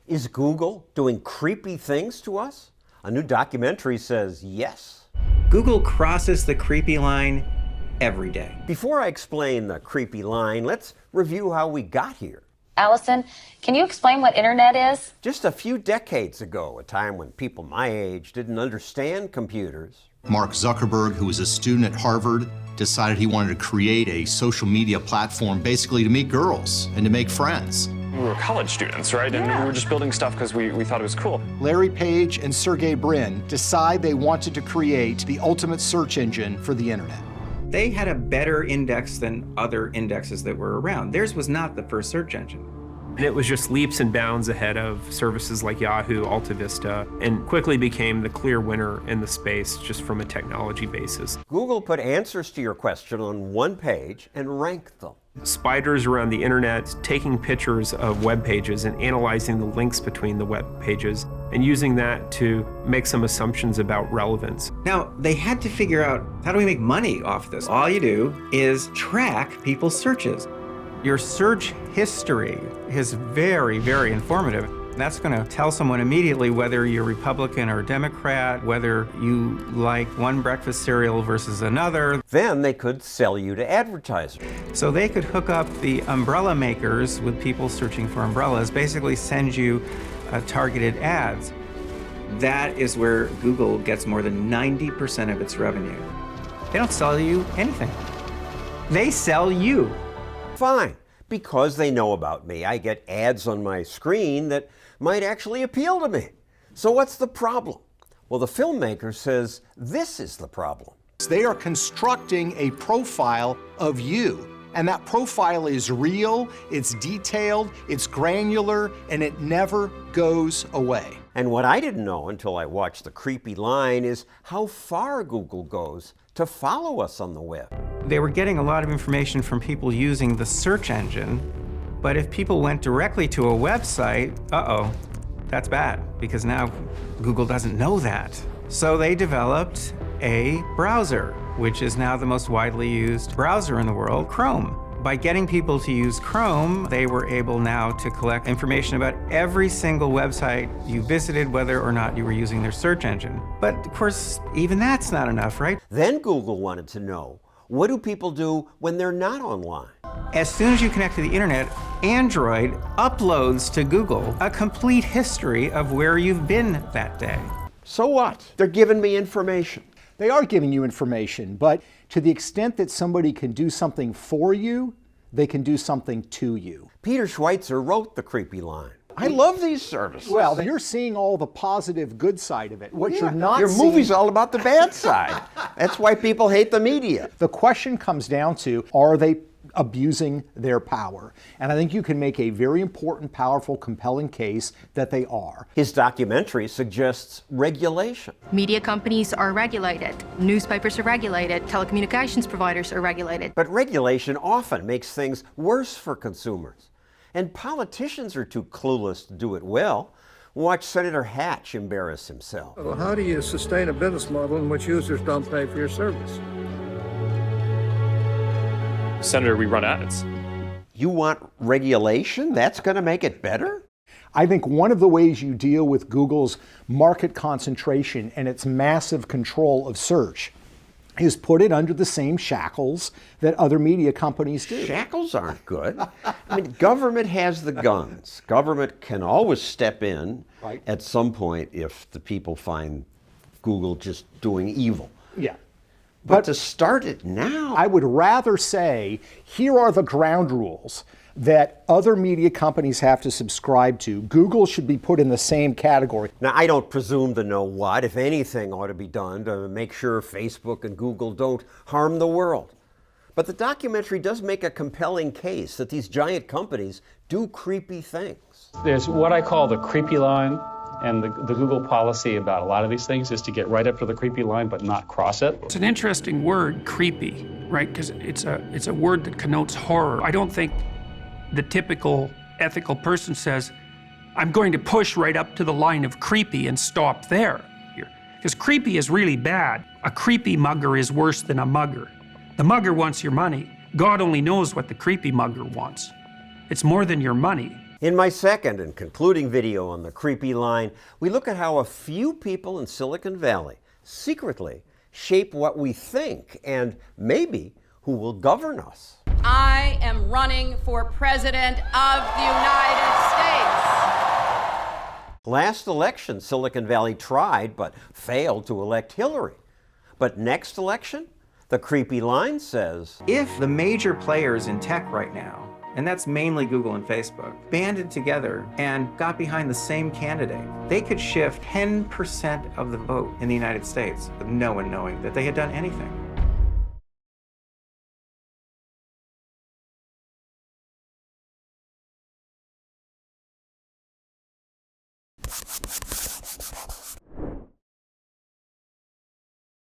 Is Google doing creepy things to us? A new documentary says yes. Google crosses the creepy line every day. Before I explain the creepy line, let's review how we got here. Allison, can you explain what internet is? Just a few decades ago, a time when people my age didn't understand computers. Mark Zuckerberg, who was a student at Harvard, decided he wanted to create a social media platform basically to meet girls and to make friends. We were college students, right? Yeah. And we were just building stuff because we thought it was cool. Larry Page and Sergey Brin decide they wanted to create the ultimate search engine for the internet. They had a better index than other indexes that were around. Theirs was not the first search engine. And it was just leaps and bounds ahead of services like Yahoo, Alta Vista, and quickly became the clear winner in the space just from a technology basis. Google put answers to your question on one page and ranked them. Spiders around the internet, taking pictures of web pages and analyzing the links between the web pages and using that to make some assumptions about relevance. Now, they had to figure out, how do we make money off this? All you do is track people's searches. Your search history is very, very informative. That's going to tell someone immediately whether you're Republican or Democrat, whether you like one breakfast cereal versus another. Then they could sell you to advertisers. So they could hook up the umbrella makers with people searching for umbrellas, basically send you targeted ads. That is where Google gets more than 90% of its revenue. They don't sell you anything. They sell you. Fine, because they know about me. I get ads on my screen that might actually appeal to me. So what's the problem? Well, the filmmaker says this is the problem. They are constructing a profile of you, and that profile is real, it's detailed, it's granular, and it never goes away. And what I didn't know until I watched The Creepy Line is how far Google goes to follow us on the web. They were getting a lot of information from people using the search engine, but if people went directly to a website, that's bad, because now Google doesn't know that. So they developed a browser, which is now the most widely used browser in the world, Chrome. By getting people to use Chrome, they were able now to collect information about every single website you visited, whether or not you were using their search engine. But of course, even that's not enough, right? Then Google wanted to know, what do people do when they're not online? As soon as you connect to the internet, Android uploads to Google a complete history of where you've been that day. So what? They're giving me information. They are giving you information, but to the extent that somebody can do something for you, they can do something to you. Peter Schweizer wrote The Creepy Line. I love these services. Well, you're seeing all the positive, good side of it. What you're not Your seeing... movie's all about the bad side. That's why people hate the media. The question comes down to, are they abusing their power? And I think you can make a very important, powerful, compelling case that they are. His documentary suggests regulation. Media companies are regulated, newspapers are regulated, telecommunications providers are regulated. But regulation often makes things worse for consumers. And politicians are too clueless to do it well. Watch Senator Hatch embarrass himself. Well, how do you sustain a business model in which users don't pay for your service? Senator, we run ads. You want regulation? That's going to make it better? I think one of the ways you deal with Google's market concentration and its massive control of search is put it under the same shackles that other media companies do. Shackles aren't good. I mean, government has the guns. Government can always step in at some point if the people find Google just doing evil. Yeah. But to start it now... I would rather say, here are the ground rules that other media companies have to subscribe to. Google should be put in the same category. Now, I don't presume to know what, if anything, ought to be done to make sure Facebook and Google don't harm the world. But the documentary does make a compelling case that these giant companies do creepy things. There's what I call the creepy line, and the Google policy about a lot of these things is to get right up to the creepy line but not cross it. It's an interesting word, creepy, right? Because it's a word that connotes horror. I don't think the typical ethical person says, I'm going to push right up to the line of creepy and stop there. Because creepy is really bad. A creepy mugger is worse than a mugger. The mugger wants your money. God only knows what the creepy mugger wants. It's more than your money. In my second and concluding video on the creepy line, we look at how a few people in Silicon Valley secretly shape what we think and maybe who will govern us. I am running for President of the United States. Last election, Silicon Valley tried but failed to elect Hillary. But next election, the creepy line says, if the major players in tech right now, and that's mainly Google and Facebook, banded together and got behind the same candidate, they could shift 10% of the vote in the United States with no one knowing that they had done anything.